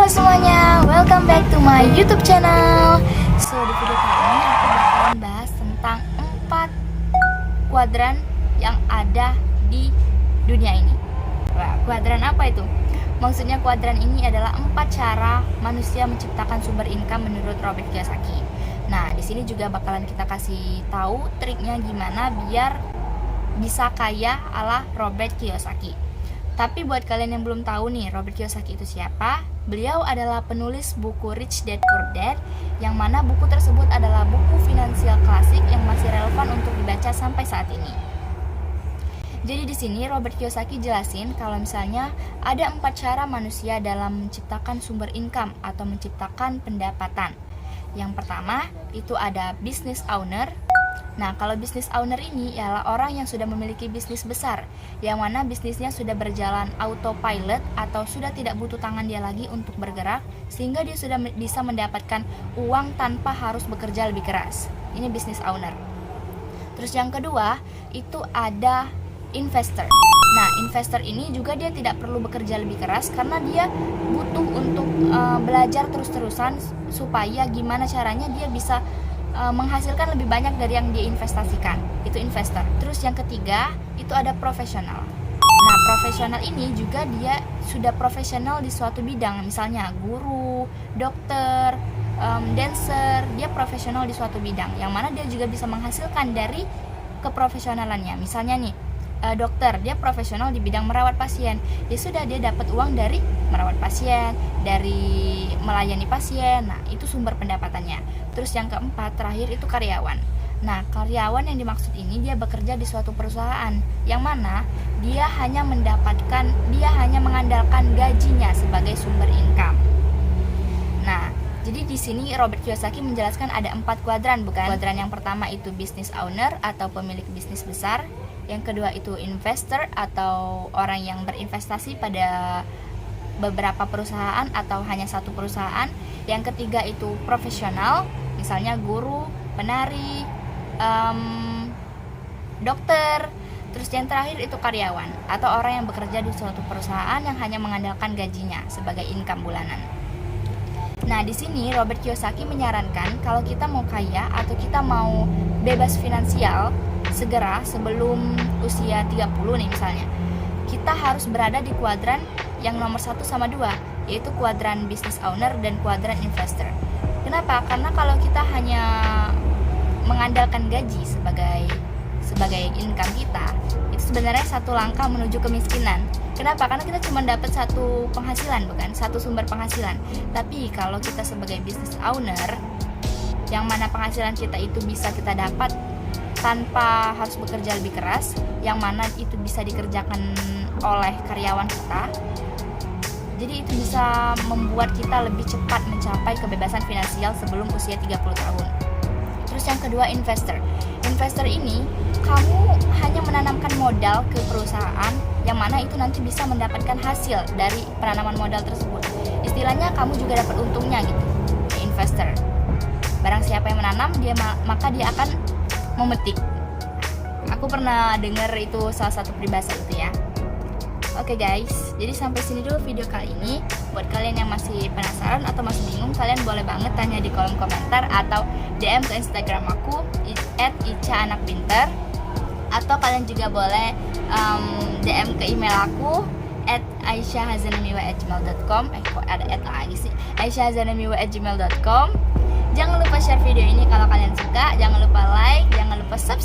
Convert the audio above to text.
Halo semuanya, welcome back to my YouTube channel. So di video kali ini aku bakalan bahas tentang 4 kuadran yang ada di dunia ini. Wah, kuadran apa itu? Maksudnya kuadran ini adalah 4 cara manusia menciptakan sumber income menurut Robert Kiyosaki. Nah, di sini juga bakalan kita kasih tahu triknya gimana biar bisa kaya ala Robert Kiyosaki. Tapi buat kalian yang belum tahu nih, Robert Kiyosaki itu siapa? Beliau adalah penulis buku Rich Dad Poor Dad, yang mana buku tersebut adalah buku finansial klasik yang masih relevan untuk dibaca sampai saat ini. Jadi di sini Robert Kiyosaki jelasin kalau misalnya ada 4 cara manusia dalam menciptakan sumber income atau menciptakan pendapatan. Yang pertama itu ada business owner. Nah, kalau business owner ini ialah orang yang sudah memiliki bisnis besar, yang mana bisnisnya sudah berjalan autopilot atau sudah tidak butuh tangan dia lagi untuk bergerak, sehingga dia sudah bisa mendapatkan uang tanpa harus bekerja lebih keras. Ini business owner. Terus yang kedua, itu ada investor. Nah, investor ini juga dia tidak perlu bekerja lebih keras karena dia butuh untuk belajar terus-terusan supaya gimana caranya dia bisa menghasilkan lebih banyak dari yang dia investasikan. Itu investor. Terus yang ketiga itu ada profesional. Nah, profesional ini juga dia sudah profesional di suatu bidang, misalnya guru, dokter, dancer. Dia profesional di suatu bidang yang mana dia juga bisa menghasilkan dari keprofesionalannya. Misalnya nih, dokter, dia profesional di bidang merawat pasien. Ya sudah, dia dapat uang dari merawat pasien, dari melayani pasien. Nah, itu sumber pendapatannya. Terus yang keempat, terakhir itu karyawan. Nah, karyawan yang dimaksud ini dia bekerja di suatu perusahaan yang mana dia hanya mengandalkan gajinya sebagai sumber income. Nah, jadi di sini Robert Kiyosaki menjelaskan ada 4 kuadran, bukan? Kuadran yang pertama itu business owner atau pemilik bisnis besar. Yang kedua itu investor atau orang yang berinvestasi pada beberapa perusahaan atau hanya satu perusahaan. Yang ketiga itu profesional, misalnya guru, penari, dokter. Terus yang terakhir itu karyawan atau orang yang bekerja di suatu perusahaan yang hanya mengandalkan gajinya sebagai income bulanan. Nah, di sini Robert Kiyosaki menyarankan kalau kita mau kaya atau kita mau bebas finansial segera sebelum usia 30 nih misalnya, kita harus berada di kuadran yang nomor 1 sama 2, yaitu kuadran business owner dan kuadran investor. Kenapa? Karena kalau kita hanya mengandalkan gaji sebagai income kita, itu sebenarnya satu langkah menuju kemiskinan. Kenapa? Karena kita cuma dapat satu penghasilan, bukan? Satu sumber penghasilan. Tapi kalau kita sebagai business owner, yang mana penghasilan kita itu bisa kita dapat tanpa harus bekerja lebih keras, yang mana itu bisa dikerjakan oleh karyawan kita. Jadi itu bisa membuat kita lebih cepat mencapai kebebasan finansial sebelum usia 30 tahun. Terus yang kedua, investor. Investor ini kamu hanya menanamkan modal ke perusahaan yang mana itu nanti bisa mendapatkan hasil dari penanaman modal tersebut. Istilahnya kamu juga dapat untungnya gitu. Investor. Barang siapa yang menanam, maka dia akan memetik. Aku pernah dengar itu salah satu peribahasa itu ya. Oke guys, jadi sampai sini dulu video kali ini. Buat kalian yang masih penasaran atau masih bingung, kalian boleh banget tanya di kolom komentar atau DM ke Instagram aku @ica_anakpinter, atau kalian juga boleh DM ke email aku @aisyahhazanamiwa@gmail.com. Kok ada lagi sih? aisyahhazanamiwa@gmail.com. Jangan lupa share video ini kalau kalian suka, jangan lupa like, jangan lupa subscribe